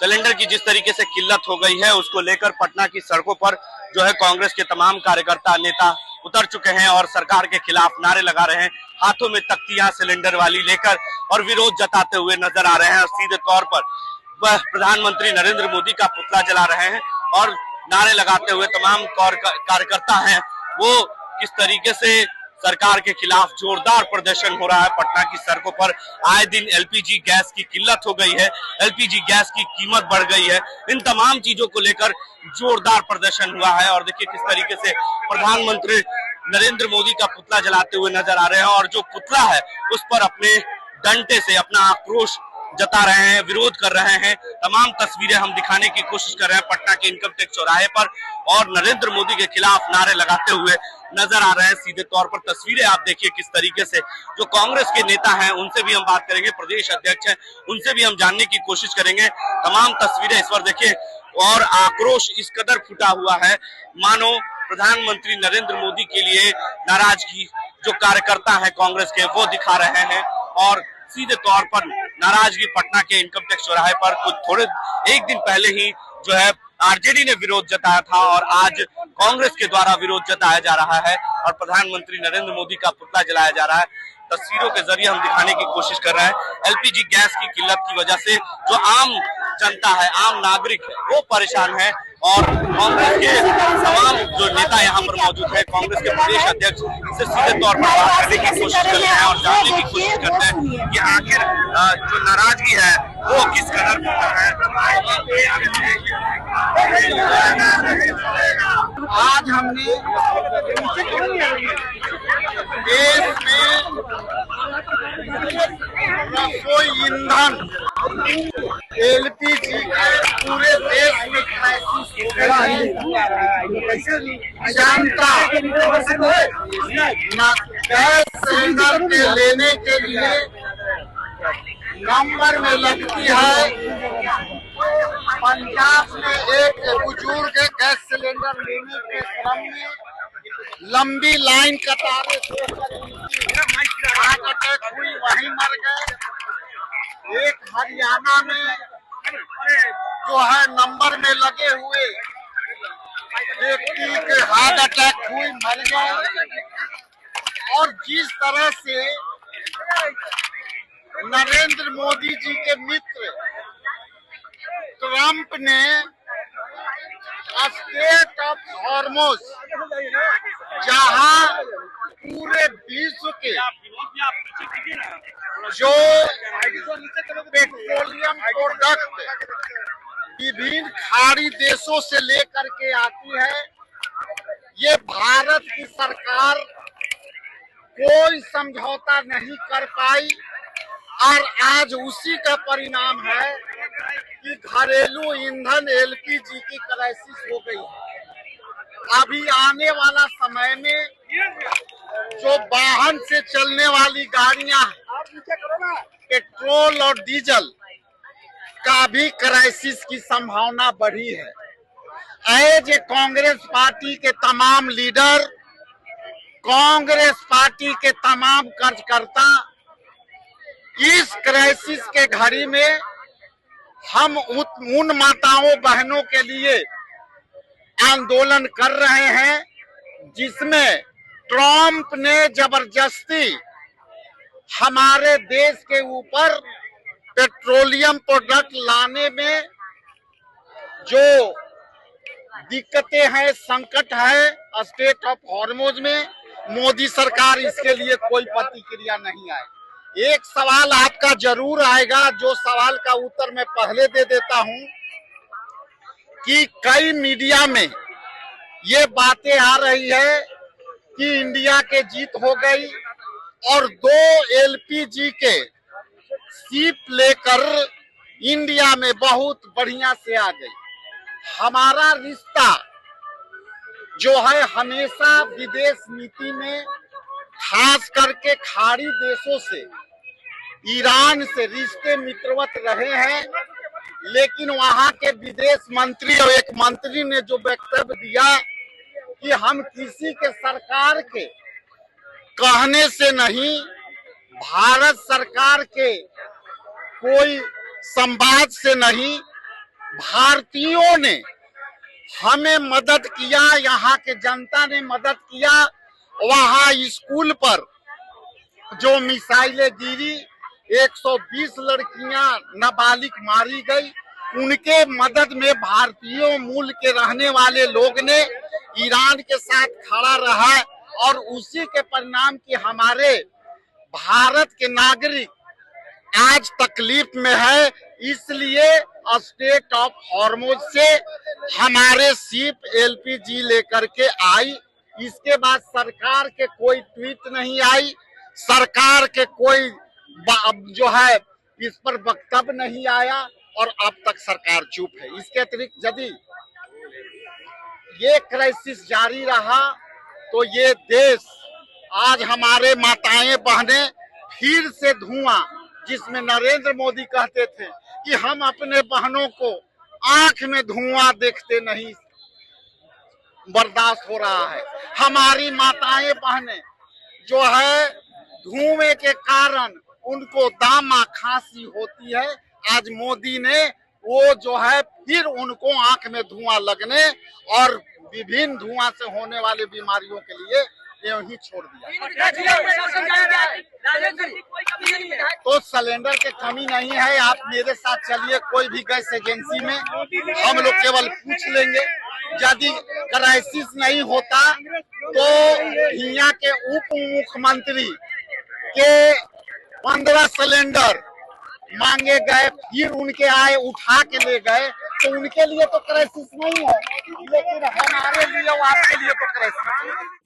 Cylinder की जिस तरीके से किल्लत हो गई है उसको लेकर पटना की सड़कों पर जो है कांग्रेस के तमाम कार्यकर्ता नेता उतर चुके हैं और सरकार के खिलाफ नारे लगा रहे हैं, हाथों में तख्तियां सिलेंडर वाली लेकर और विरोध जताते हुए नजर आ रहे हैं। और सीधे तौर पर वह प्रधानमंत्री नरेंद्र मोदी का पुतला जला रहे हैं और नारे लगाते हुए तमाम कार्यकर्ता हैं वो किस तरीके से सरकार के खिलाफ जोरदार प्रदर्शन हो रहा है। पटना की सड़कों पर आए दिन एलपीजी गैस की किल्लत हो गई है, एलपीजी गैस की कीमत बढ़ गई है, इन तमाम चीजों को लेकर जोरदार प्रदर्शन हुआ है। और देखिए किस तरीके से प्रधानमंत्री नरेंद्र मोदी का पुतला जलाते हुए नजर आ रहे हैं और जो पुतला है उस पर अपने डंडे से अपना आक्रोश जता रहे हैं, विरोध कर रहे हैं। तमाम तस्वीरें हम दिखाने की कोशिश कर रहे हैं पटना के इनकम टैक्स चौराहे पर और नरेंद्र मोदी के खिलाफ नारे लगाते हुए नजर आ रहे हैं। सीधे तौर पर तस्वीरें आप देखिए किस तरीके से जो कांग्रेस के नेता हैं उनसे भी हम बात करेंगे, प्रदेश अध्यक्ष हैं उनसे भी हम जानने की कोशिश करेंगे। तमाम तस्वीरें इस पर देखिए और आक्रोश इस कदर फूटा हुआ है मानो प्रधानमंत्री नरेंद्र मोदी के लिए नाराजगी जो कार्यकर्ता हैं कांग्रेस के वो दिखा रहे हैं। और सीधे तौर पर नाराजगी पटना के इनकम टैक्स चौराहे पर कुछ एक दिन पहले ही जो है आरजेडी ने विरोध जताया था और आज कांग्रेस के द्वारा विरोध जताया जा रहा है और प्रधानमंत्री नरेंद्र मोदी का पुतला जलाया जा रहा है। तस्वीरों के जरिए हम दिखाने की कोशिश कर रहे हैं एलपीजी गैस की किल्लत की वजह से जो आम जनता है, आम नागरिक है वो परेशान है। और कांग्रेस के तमाम जो नेता यहाँ पर मौजूद है, कांग्रेस के प्रदेश अध्यक्ष से सीधे तौर पर बात करने की कोशिश करते हैं और जानने की कोशिश करते हैं कि आखिर जो नाराजगी है वो किस कदर है। आज हमने देश में रसोई ईंधन एलपीजी पूरे देश में जनता गैस सिलेंडर के लेने के लिए नंबर में लगती है। पंजाब में एक बुजुर्ग गैस सिलेंडर लेने के क्रम में लंबी लाइन कतारें हार्ट अटैक हुई, वहीं मर गए। एक हरियाणा में जो है नंबर में लगे हुए व्यक्ति के हार्ट अटैक हुई, मर गए। और जिस तरह से नरेंद्र मोदी जी के मित्र ट्रंप ने स्टेट ऑफ हॉर्मोज, जहां पूरे विश्व के जो पेट्रोलियम प्रोडक्ट विभिन्न खाड़ी देशों से लेकर के आती है, ये भारत की सरकार कोई समझौता नहीं कर पाई और आज उसी का परिणाम है कि घरेलू ईंधन एलपीजी की क्राइसिस हो गई है। अभी आने वाला समय में जो वाहन से चलने वाली गाड़ियां पेट्रोल और डीजल का भी क्राइसिस की संभावना बढ़ी है। एज ए कांग्रेस पार्टी के तमाम लीडर, कांग्रेस पार्टी के तमाम कार्यकर्ता इस क्राइसिस के घड़ी में हम उन माताओं बहनों के लिए आंदोलन कर रहे हैं जिसमें ट्रंप ने जबरदस्ती हमारे देश के ऊपर पेट्रोलियम प्रोडक्ट लाने में जो दिक्कतें हैं, संकट है स्टेट ऑफ हॉर्मोज में, मोदी सरकार इसके लिए कोई प्रतिक्रिया नहीं आई। एक सवाल आपका जरूर आएगा, जो सवाल का उत्तर मैं पहले दे देता हूं कि कई मीडिया में ये बातें आ रही है कि इंडिया के जीत हो गई और 2 एलपीजी के शिप लेकर इंडिया में बहुत बढ़िया से आ गई। हमारा रिश्ता जो है हमेशा विदेश नीति में खास करके खाड़ी देशों से, ईरान से रिश्ते मित्रवत रहे हैं, लेकिन वहां के विदेश मंत्री और एक मंत्री ने जो वक्तव्य दिया कि हम किसी के सरकार के कहने से नहीं, भारत सरकार के कोई संवाद से नहीं, भारतीयों ने हमें मदद किया, यहाँ के जनता ने मदद किया। वहां स्कूल पर जो मिसाइलें गिरी, 120 लड़कियां नाबालिग मारी गई, उनके मदद में भारतीयों मूल के रहने वाले लोग ने ईरान के साथ खड़ा रहा और उसी के परिणाम की हमारे भारत के नागरिक आज तकलीफ में है। इसलिए स्टेट ऑफ हॉर्मोज से हमारे शिप एलपीजी लेकर के आई। इसके बाद सरकार के कोई ट्वीट नहीं आई, सरकार के कोई जो है इस पर वक्तव्य नहीं आया और अब तक सरकार चुप है। इसके अतिरिक्त यदि ये क्राइसिस जारी रहा तो ये देश, आज हमारे माताएं बहनें फिर से धुआं, जिसमें नरेंद्र मोदी कहते थे कि हम अपने बहनों को आंख में धुआं देखते नहीं बर्दाश्त हो रहा है। हमारी माताएं बहनें जो है धुएं के कारण उनको दामा खांसी होती है। आज मोदी ने वो जो है फिर उनको आंख में धुआं लगने और विभिन्न धुआं से होने वाली बीमारियों के लिए यूं ही छोड़ दिया। तो सिलेंडर की कमी नहीं है। आप मेरे साथ चलिए कोई भी गैस एजेंसी में, हम लोग केवल पूछ लेंगे। यदि क्राइसिस नहीं होता तो यहाँ के उप मुख्यमंत्री के 15 सिलेंडर मांगे गए, फिर उनके आए उठा के ले गए, तो उनके लिए तो क्राइसिस नहीं है, लेकिन हमारे लिए और आपके लिए तो क्राइसिस है।